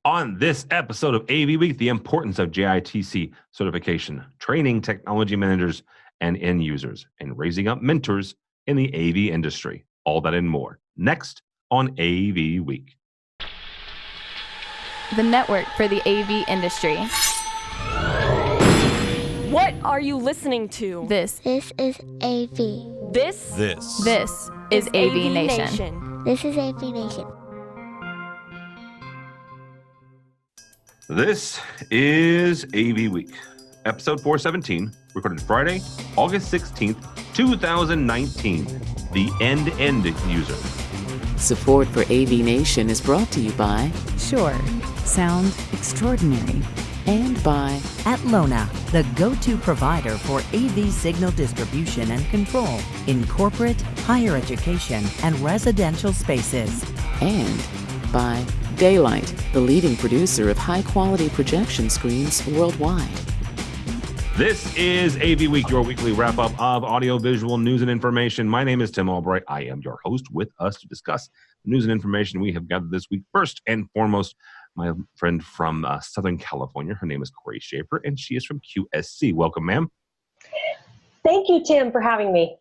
On this episode of AV Week, the importance of JITC certification, training technology managers and end users, and raising up mentors in the AV industry. All that and more. Next on AV Week. The network for the AV industry. What are you listening to? This is AV. This is AVNation. This is AVNation. This is AV Week, episode 417, recorded Friday, August 16th, 2019. The end user. Support for AVNation is brought to you by Shure, sound extraordinary, and by Atlona, the go-to provider for AV signal distribution and control in corporate, higher education, and residential spaces. And by Daylight, the leading producer of high-quality projection screens worldwide. This is AV Week, your weekly wrap-up of audio-visual news and information. My name is Tim Albright. I am your host. With us to discuss the news and information we have gathered this week. First and foremost, my friend from Southern California. Her name is Corey Schaefer, and she is from QSC. Welcome, ma'am. Thank you, Tim, for having me.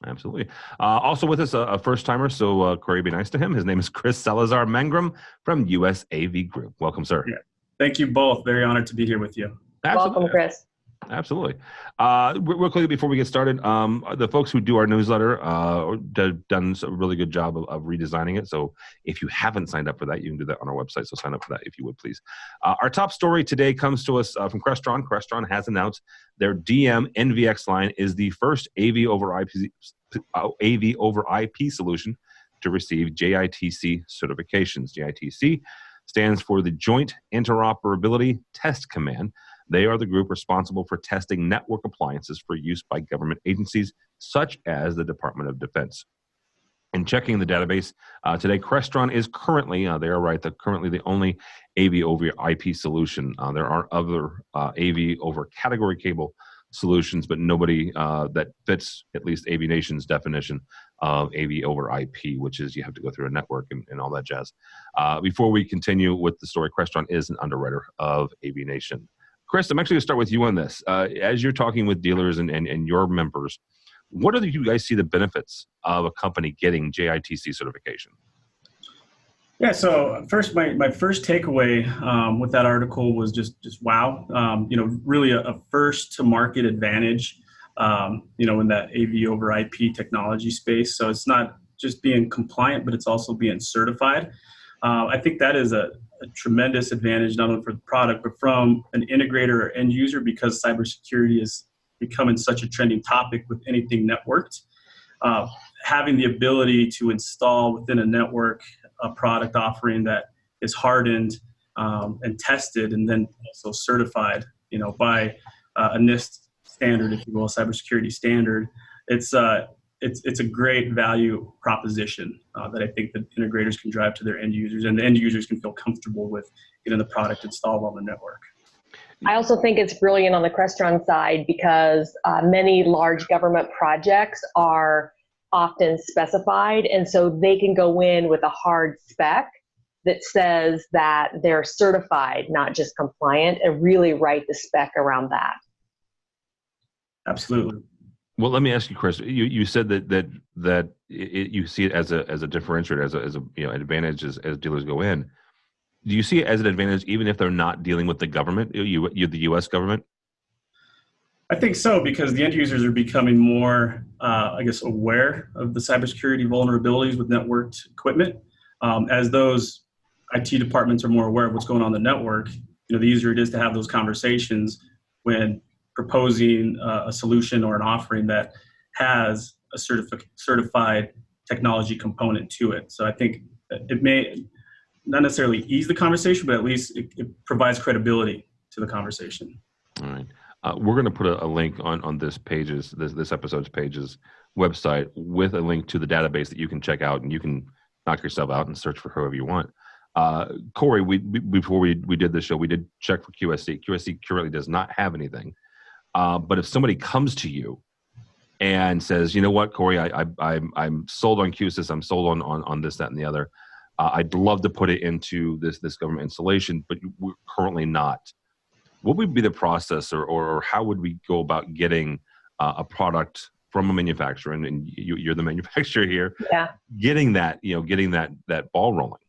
Absolutely. Also with us, a first-timer, so Corey, be nice to him. His name is Chris Salazar Mangrum from US AV Group. Welcome, sir. Yeah. Thank you both. Very honored to be here with you. Absolutely. Welcome, Chris. Absolutely. Real quickly before we get started, the folks who do our newsletter have done a really good job of redesigning it. So if you haven't signed up for that, you can do that on our website. So sign up for that if you would, please. Our top story today comes to us from Crestron. Crestron has announced their DMNVX line is the first AV over IP solution to receive JITC certifications. JITC stands for the Joint Interoperability Test Command. They are the group responsible for testing network appliances for use by government agencies, such as the Department of Defense. In checking the database today, Crestron is currently, they are right, currently the only AV over IP solution. There are other AV over category cable solutions, but nobody that fits at least AVNation's definition of AV over IP, which is you have to go through a network and all that jazz. Before we continue with the story, Crestron is an underwriter of AVNation. Chris, I'm actually going to start with you on this. As you're talking with dealers and your members, what do you guys see the benefits of a company getting JITC certification? Yeah, so first, my first takeaway with that article was just wow. Really a first to market advantage, in that AV over IP technology space. So it's not just being compliant, but it's also being certified. I think that is a tremendous advantage, not only for the product, but from an integrator or end user, because cybersecurity is becoming such a trending topic with anything networked. Having the ability to install within a network a product offering that is hardened and tested and then also certified, by a NIST standard, if you will, a cybersecurity standard, it's a great value proposition that I think that integrators can drive to their end users, and the end users can feel comfortable with getting the product installed on the network. I also think it's brilliant on the Crestron side because many large government projects are often specified, and so they can go in with a hard spec that says that they're certified, not just compliant, and really write the spec around that. Absolutely. Well, let me ask you, Chris. You said that you see it as a differentiator, as a an advantage as dealers go in. Do you see it as an advantage even if they're not dealing with the government, the U.S. government? I think so, because the end users are becoming more, aware of the cybersecurity vulnerabilities with networked equipment. As those IT departments are more aware of what's going on in the network, the easier it is to have those conversations when proposing a solution or an offering that has a certified technology component to it. So I think it may not necessarily ease the conversation, but at least it provides credibility to the conversation. All right. We're going to put a link on this episode's page's website with a link to the database that you can check out, and you can knock yourself out and search for whoever you want. Corey, before we did this show, we did check for QSC. QSC currently does not have anything. But if somebody comes to you and says, you know what, Corey, I'm sold on QSys, I'm sold on this, that, and the other, I'd love to put it into this government installation, but we're currently not. What would be the process, or how would we go about getting a product from a manufacturer, and you're the manufacturer here, getting that ball rolling?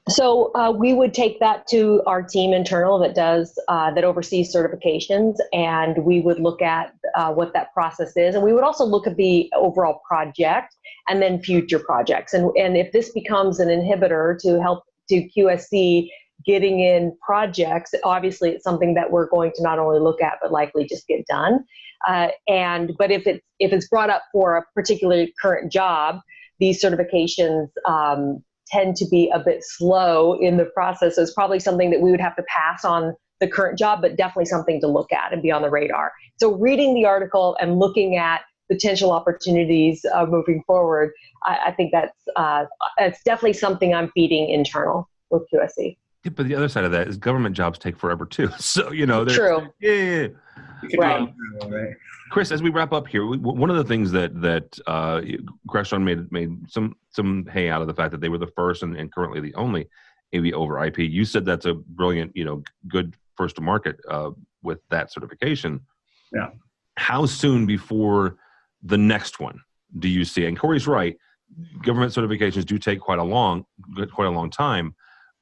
So we would take that to our team internal that oversees certifications, and we would look at what that process is, and we would also look at the overall project and then future projects. And if this becomes an inhibitor to help to QSC getting in projects, obviously it's something that we're going to not only look at but likely just get done. But if it's brought up for a particular current job, these certifications tend to be a bit slow in the process. So it's probably something that we would have to pass on the current job, but definitely something to look at and be on the radar. So reading the article and looking at potential opportunities moving forward, I think that's definitely something I'm feeding internal with QSC. Yeah, but the other side of that is government jobs take forever too. So, True. Yeah. Right. Chris, as we wrap up here, one of the things that Crestron made some hay out of the fact that they were the first and currently the only AV over IP. You said that's a brilliant, good first to market with that certification. Yeah. How soon before the next one do you see? And Corey's right. Government certifications do take quite a long time.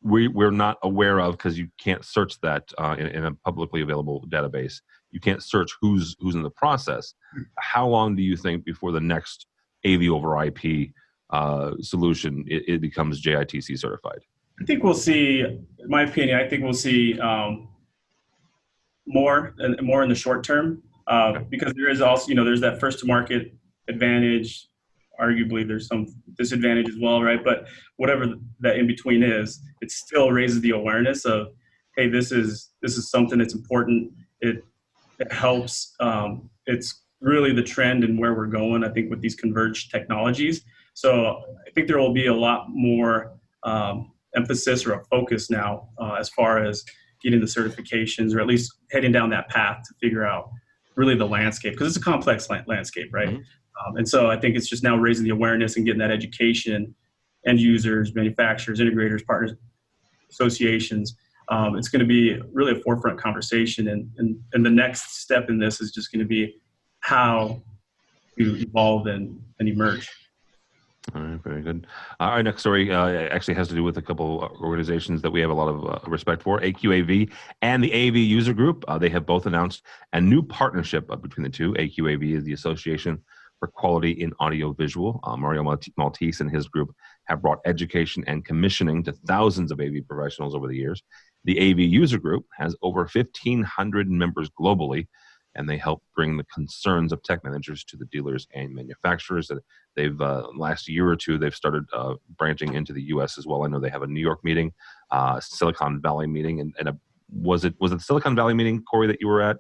We're not aware of, because you can't search that in a publicly available database. You can't search who's in the process. How long do you think before the next AV over IP solution it becomes JITC certified? I think we'll see, in my opinion, we'll see more in the short term, because there is also, there's that first to market advantage. Arguably, there's some disadvantage as well, right? But whatever that in between is, it still raises the awareness of, hey, this is something that's important. It helps. It's really the trend and where we're going, I think, with these converged technologies. So I think there will be a lot more emphasis or a focus now as far as getting the certifications, or at least heading down that path to figure out really the landscape, because it's a complex landscape, right? Mm-hmm. And so I think it's just now raising the awareness and getting that education, end users, manufacturers, integrators, partners, associations. It's going to be really a forefront conversation. And the next step in this is just going to be how to evolve and emerge. All right, very good. Our next story actually has to do with a couple organizations that we have a lot of respect for, AQ-AV and the AV User Group. They have both announced a new partnership between the two. AQ-AV is the Association for Quality in Audiovisual. Mario Maltese and his group have brought education and commissioning to thousands of AV professionals over the years. The AV User Group has over 1,500 members globally, and they help bring the concerns of tech managers to the dealers and manufacturers. They've last year or two, they've started branching into the U.S. as well. I know they have a New York meeting, Silicon Valley meeting, and was it the Silicon Valley meeting, Corey, that you were at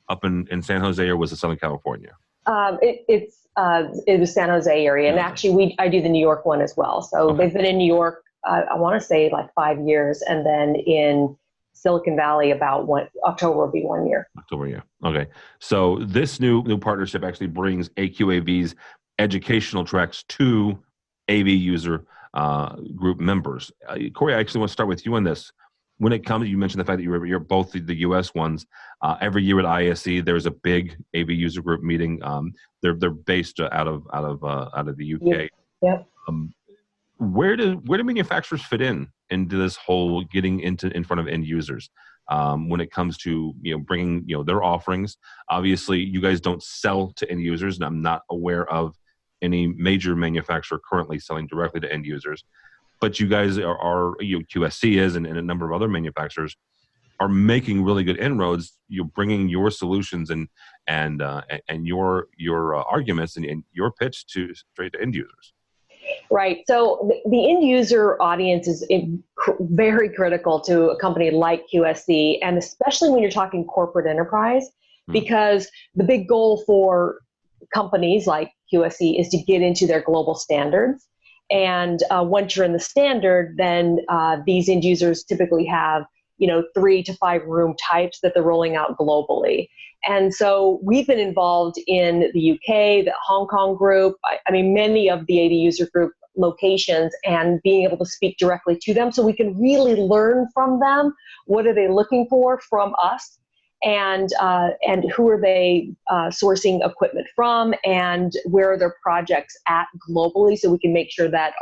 up in San Jose, or was it Southern California? It was San Jose area, and actually I do the New York one as well. So They've been in New York, I want to say like 5 years, and then in Silicon Valley about October will be 1 year. October, yeah. Okay. So this new partnership actually brings AQ-AV's educational tracks to AV User Group members. Corey, I actually want to start with you on this. When it comes, you mentioned the fact that you're both the U.S. ones. Every year at ISE, there's a big AV User Group meeting. They're based out of the UK. Yep. Where do manufacturers fit into this whole getting in front of end users when it comes to bringing their offerings? Obviously, you guys don't sell to end users, and I'm not aware of any major manufacturer currently selling directly to end users. But you guys are QSC is, and a number of other manufacturers are making really good inroads. You're bringing your solutions and your arguments and your pitch straight to end users. Right. So the end user audience is very critical to a company like QSC, and especially when you're talking corporate enterprise, because the big goal for companies like QSC is to get into their global standards. And once you're in the standard, then these end users typically have 3 to 5 room types that they're rolling out globally. And so we've been involved in the UK, the Hong Kong group. I mean, many of the AV User Group locations and being able to speak directly to them so we can really learn from them. What are they looking for from us? And who are they sourcing equipment from, and where are their projects at globally, so we can make sure that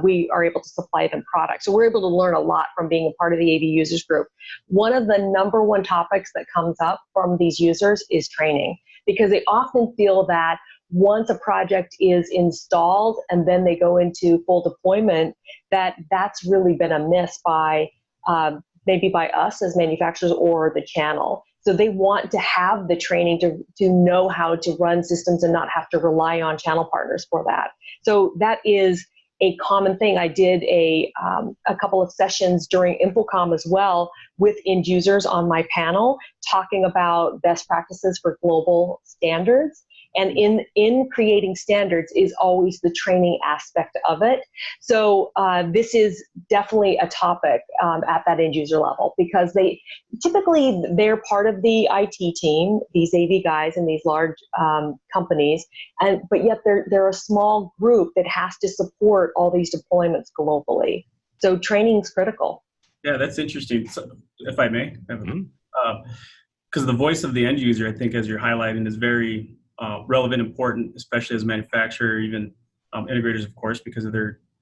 we are able to supply them products. So we're able to learn a lot from being a part of the AV users group. One of the number one topics that comes up from these users is training, because they often feel that once a project is installed and then they go into full deployment, that's really been a miss by maybe by us as manufacturers or the channel. So they want to have the training to know how to run systems and not have to rely on channel partners for that. So that is a common thing. I did a couple of sessions during InfoComm as well with end users on my panel, talking about best practices for global standards. And in creating standards is always the training aspect of it. So this is definitely a topic at that end user level, because they're part of the IT team, these AV guys in these large companies, but yet they're a small group that has to support all these deployments globally. So training is critical. Yeah, that's interesting. So, if I may, because the voice of the end user, I think, as you're highlighting, is very relevant, important, especially as a manufacturer, even integrators, of course, because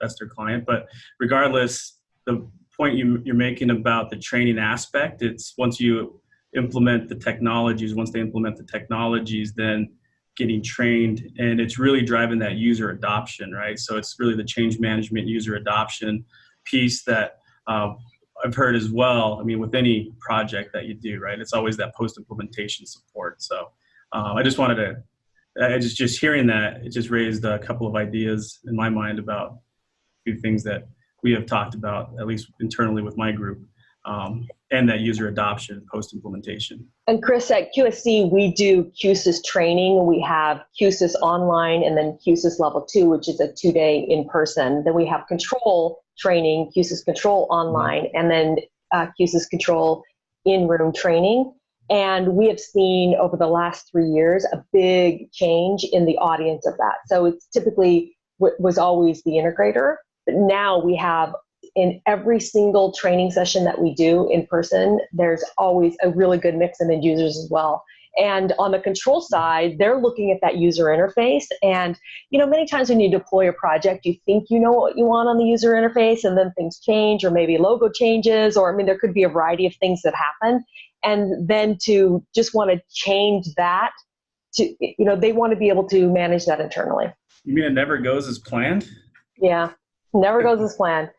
that's their client. But regardless, the point you're making about the training aspect, it's once you implement the technologies, then getting trained, and it's really driving that user adoption, right? So it's really the change management, user adoption piece that I've heard as well. I mean, with any project that you do, right, it's always that post-implementation support. So I just wanted to, just hearing that, it just raised a couple of ideas in my mind about a few things that we have talked about, at least internally with my group, and that user adoption post-implementation. And Chris, at QSC, we do QSYS training. We have QSYS online and then QSYS level 2, which is a 2-day in-person. Then we have control training, QSYS control online, and then QSYS control in-room training. And we have seen over the last 3 years a big change in the audience of that. So it's typically was always the integrator, but now we have, in every single training session that we do in person, there's always a really good mix of end users as well. And on the control side, they're looking at that user interface. And, many times when you deploy a project, you think you know what you want on the user interface, and then things change, or maybe logo changes, or there could be a variety of things that happen. And then to just want to change that they want to be able to manage that internally. You mean it never goes as planned? Yeah, never goes as planned.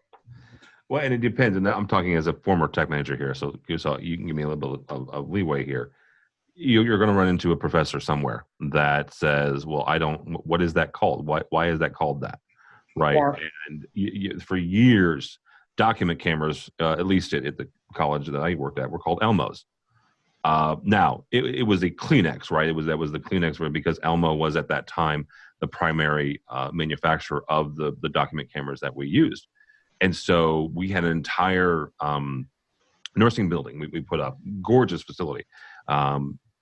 Well, and it depends. And I'm talking as a former tech manager here, so you can give me a little bit of leeway here. You're going to run into a professor somewhere that says, well, what is that called? Why is that called that? Right. Yeah. And for years, document cameras, at least at the college that I worked at, were called Elmos. Now, it was a Kleenex, right? That was the Kleenex, because Elmo was at that time the primary manufacturer of the document cameras that we used. And so we had an entire nursing building we put up, gorgeous facility.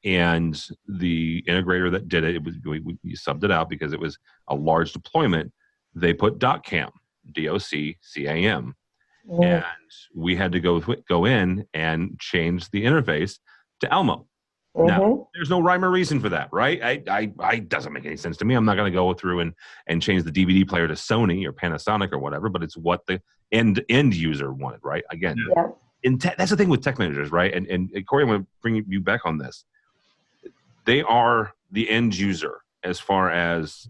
And the integrator that did it, we subbed it out because it was a large deployment. They put DocCam, DOCCAM. And we had to go in and change the interface to Elmo. Mm-hmm. Now, there's no rhyme or reason for that, right? I doesn't make any sense to me. I'm not going to go through and change the DVD player to Sony or Panasonic or whatever, but it's what the end user wanted, right? Again, that's the thing with tech managers, right? And Corey, I'm going to bring you back on this. They are the end user as far as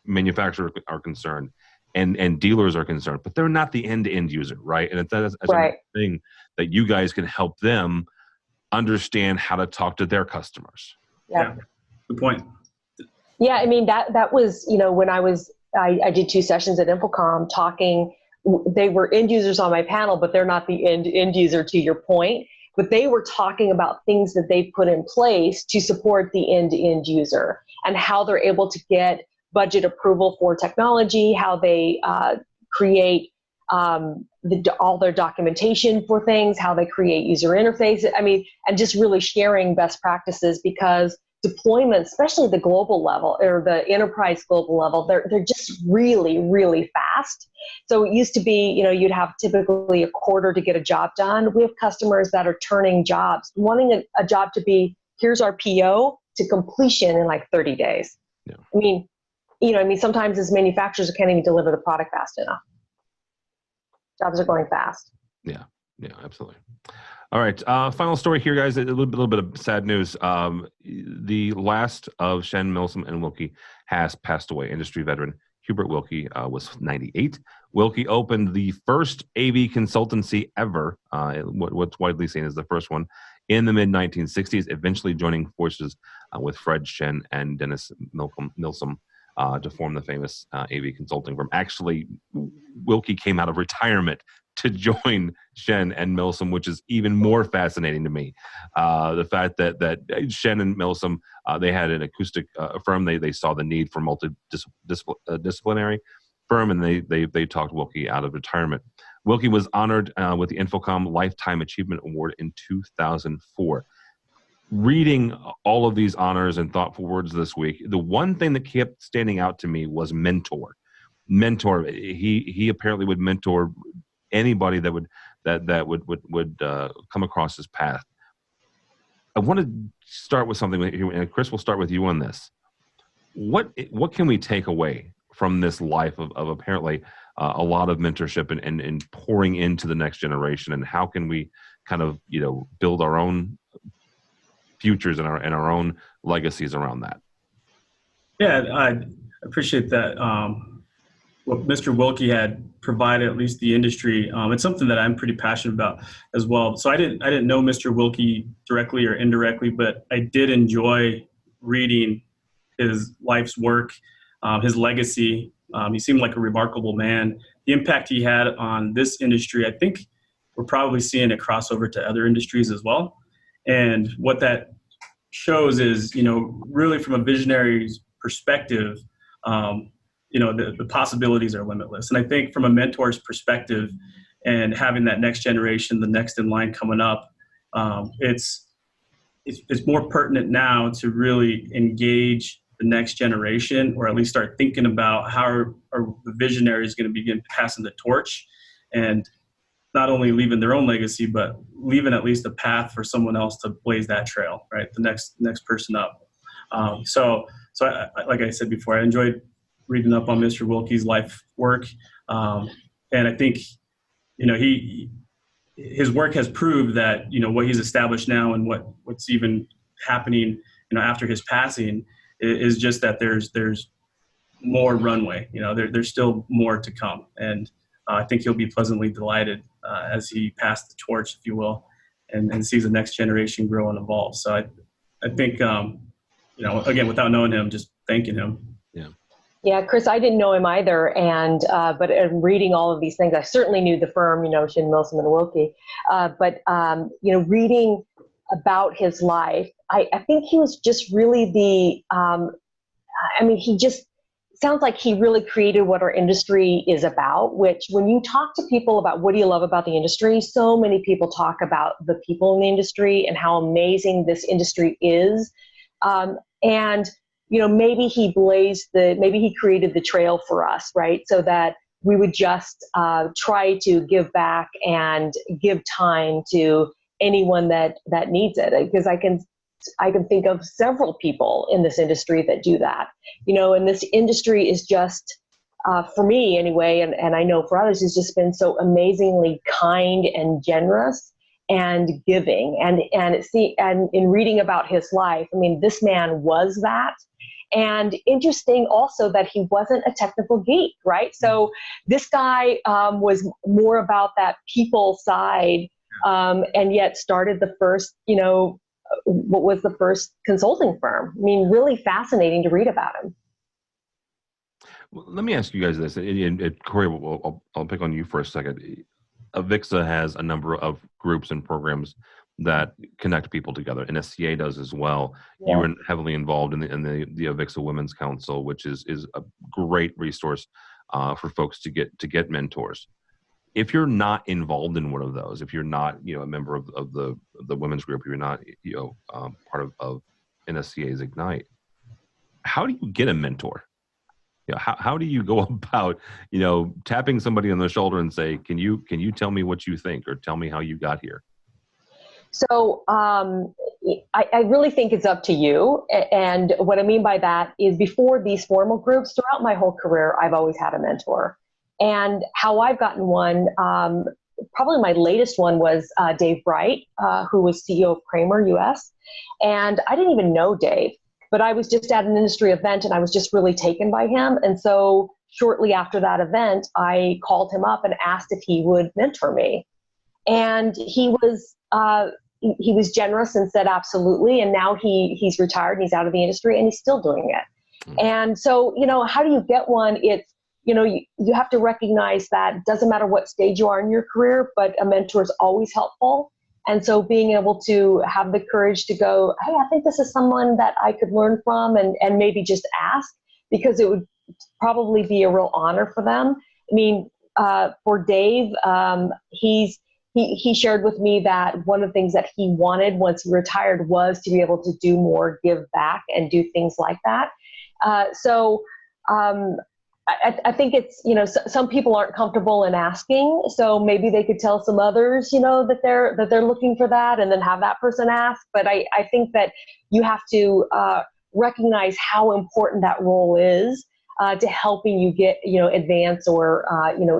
manufacturers are concerned. And dealers are concerned, but they're not the end user, right? And that's right. A thing that you guys can help them understand how to talk to their customers. Yeah, good point. Yeah, I mean that was when I did 2 sessions at InfoComm talking. They were end users on my panel, but they're not the end user, to your point. But they were talking about things that they put in place to support the end user and how they're able to get budget approval for technology, how they create all their documentation for things, how they create user interfaces. I mean, and just really sharing best practices, because deployments, especially the global level or the enterprise global level, they're just really, really fast. So it used to be, you'd have typically a quarter to get a job done. We have customers that are turning jobs, wanting a job to be, here's our PO, to completion in like 30 days. Yeah. Sometimes as manufacturers can't even deliver the product fast enough. Jobs are going fast. Yeah, absolutely. All right, final story here, guys. A little bit of sad news. The last of Shen, Milsom, and Wilkie has passed away. Industry veteran Hubert Wilkie was 98. Wilkie opened the first AV consultancy ever, what's widely seen as the first one, in the mid-1960s, eventually joining forces with Fred Shen and Dennis Milsom to form the famous AV consulting firm. Actually, Wilkie came out of retirement to join Shen and Milsom, which is even more fascinating to me. The fact that Shen and Milsom, they had an acoustic firm. They saw the need for multidisciplinary firm, and they talked Wilkie out of retirement. Wilkie was honored with the Infocom Lifetime Achievement Award in 2004. Reading all of these honors and thoughtful words this week, the one thing that kept standing out to me was mentor. He apparently would mentor anybody that would come across his path. I want to start with something, and Chris, we'll start with you on this. What can we take away from this life of apparently a lot of mentorship and pouring into the next generation, and how can we kind of build our own futures and our own legacies around that? Yeah, I appreciate that. What Mr. Wilkie had provided, at least the industry, it's something that I'm pretty passionate about as well. So I didn't know Mr. Wilkie directly or indirectly, but I did enjoy reading his life's work, his legacy. He seemed like a remarkable man. The impact he had on this industry, I think we're probably seeing it cross over to other industries as well. And what that shows is, really from a visionary's perspective, the possibilities are limitless. And I think from a mentor's perspective and having that next generation, the next in line coming up, it's more pertinent now to really engage the next generation, or at least start thinking about how are the visionaries going to begin passing the torch, and not only leaving their own legacy, but leaving at least a path for someone else to blaze that trail, right? The next person up. So like I said before, I enjoyed reading up on Mr. Wilkie's life work. And I think, his work has proved that, what he's established now and what's even happening, after his passing is just that there's more runway, there's still more to come. And I think he'll be pleasantly delighted as he passed the torch, if you will, and sees the next generation grow and evolve. So I think, again, without knowing him, just thanking him. Yeah, Chris, I didn't know him either, but in reading all of these things, I certainly knew the firm, Shen, Milsom, and Wilkie. But reading about his life, I think he was just really he just sounds like he really created what our industry is about, which when you talk to people about what do you love about the industry, so many people talk about the people in the industry and how amazing this industry is. Maybe he created the trail for us, right? So that we would just try to give back and give time to anyone that needs it. Because I can think of several people in this industry that do that, and this industry is just, for me anyway, and I know for others, has just been so amazingly kind and generous and giving. And in reading about his life, this man was that. And interesting also that he wasn't a technical geek, right? So this guy was more about that people side, and yet started the first, what was the first consulting firm. Really fascinating to read about him. Well, let me ask you guys this, and Corey, I'll pick on you for a second. AVIXA has a number of groups and programs that connect people together, and SCA does as well. Yeah. You were heavily involved in the AVIXA Women's Council, which is a great resource for folks to get mentors. If you're not involved in one of those, if you're not a member of the women's group, you're not part of NSCA's Ignite. How do you get a mentor? How do you go about, tapping somebody on the shoulder and say, can you tell me what you think, or tell me how you got here? So I really think it's up to you. And what I mean by that is, before these formal groups, throughout my whole career, I've always had a mentor. And how I've gotten one, probably my latest one was Dave Bright, who was CEO of Kramer US. And I didn't even know Dave, but I was just at an industry event and I was just really taken by him. And so shortly after that event, I called him up and asked if he would mentor me. And he was generous and said absolutely. And now he's retired and he's out of the industry and he's still doing it. Mm-hmm. And so, how do you get one? It's, you have to recognize that it doesn't matter what stage you are in your career, but a mentor is always helpful. And so being able to have the courage to go, hey, I think this is someone that I could learn from, and maybe just ask, because it would probably be a real honor for them. I mean, for Dave, he shared with me that one of the things that he wanted once he retired was to be able to do more give back and do things like that. I think it's, some people aren't comfortable in asking, so maybe they could tell some others, that they're looking for that, and then have that person ask. But I think that you have to recognize how important that role is to helping you get, advance or,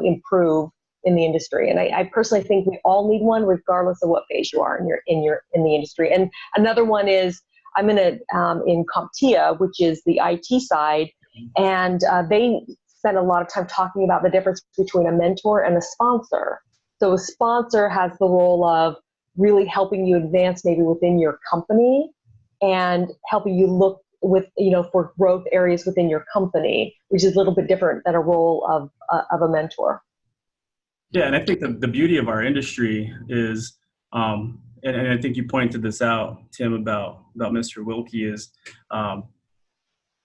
improve in the industry. And I personally think we all need one, regardless of what phase you are in the industry. And another one is, I'm in CompTIA, which is the IT side. And they spend a lot of time talking about the difference between a mentor and a sponsor. So a sponsor has the role of really helping you advance maybe within your company and helping you look with, for growth areas within your company, which is a little bit different than a role of a mentor. Yeah, and I think the beauty of our industry is, and I think you pointed this out, Tim, about Mr. Wilkie, is,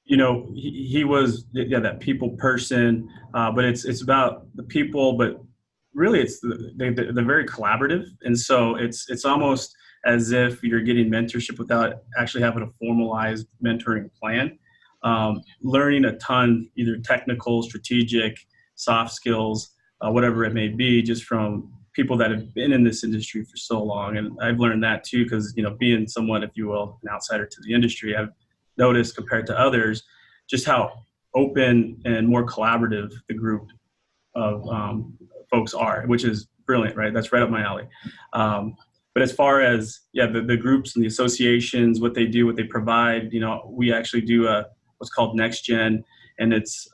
he was that people person, but it's about the people, but really they're very collaborative, and so it's almost as if you're getting mentorship without actually having a formalized mentoring plan. Learning a ton, either technical, strategic, soft skills, whatever it may be, just from people that have been in this industry for so long. And I've learned that too, because being somewhat, if you will, an outsider to the industry, I've noticed compared to others just how open and more collaborative the group of folks are, which is brilliant, right? That's right up my alley. But as far as the groups and the associations, what they do, what they provide, we actually do what's called Next Gen, and it's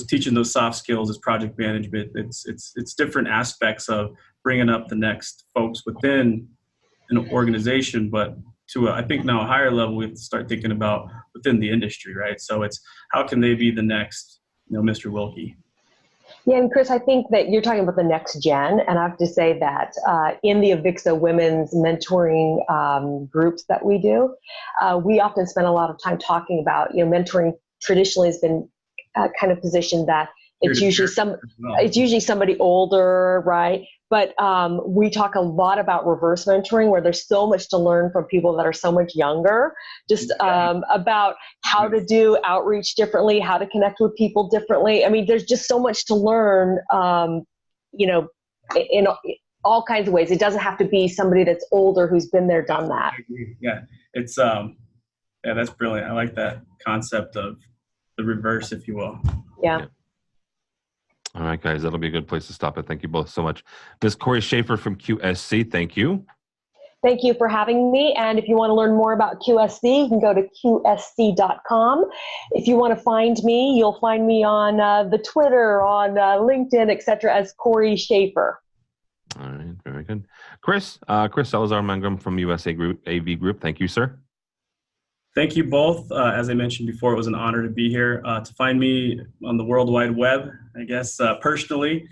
teaching those soft skills is project management. It's different aspects of bringing up the next folks within an organization, but to I think now a higher level, we have to start thinking about within the industry, right? So it's how can they be the next, Mr. Wilkie? Yeah, and Chris, I think that you're talking about the next gen, and I have to say that in the AVIXA women's mentoring groups that we do, we often spend a lot of time talking about, mentoring traditionally has been kind of positioned that it's usually somebody older, right? But we talk a lot about reverse mentoring, where there's so much to learn from people that are so much younger, just about how to do outreach differently, how to connect with people differently. I mean, there's just so much to learn, in all kinds of ways. It doesn't have to be somebody that's older who's been there, done that. Yeah, it's that's brilliant. I like that concept of the reverse, if you will. Yeah. All right, guys, that'll be a good place to stop it. Thank you both so much. Ms. Corey Schaefer from QSC, thank you. Thank you for having me. And if you want to learn more about QSC, you can go to qsc.com. If you want to find me, you'll find me on the Twitter, on LinkedIn, etc., as Corey Schaefer. All right, very good. Chris Salazar-Mangum from USA Group, AV Group, thank you, sir. Thank you both. As I mentioned before, it was an honor to be here. To find me on the World Wide Web, I guess personally,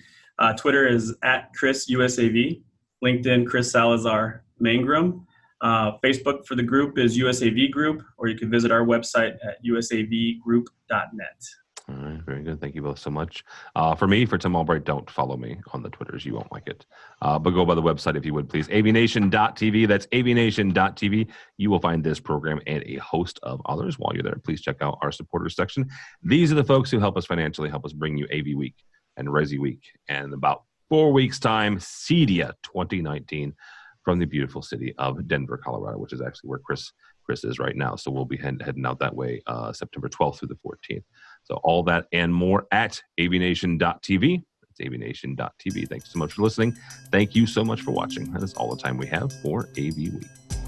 Twitter is @ChrisUSAV, LinkedIn Chris Salazar Mangrum. Facebook for the group is USAV Group, or you can visit our website at usavgroup.net. All right, very good. Thank you both so much. For Tim Albright, don't follow me on the Twitters. You won't like it. But go by the website if you would, please. AVNation.tv. That's AVNation.tv. You will find this program and a host of others. While you're there, please check out our supporters section. These are the folks who help us financially, help us bring you AV Week and Resi Week. And in about 4 weeks' time, CEDIA 2019 from the beautiful city of Denver, Colorado, which is actually where Chris is right now. So we'll be heading out that way September 12th through the 14th. So all that and more at avnation.tv. It's avnation.tv. Thanks so much for listening. Thank you so much for watching. That is all the time we have for AV Week.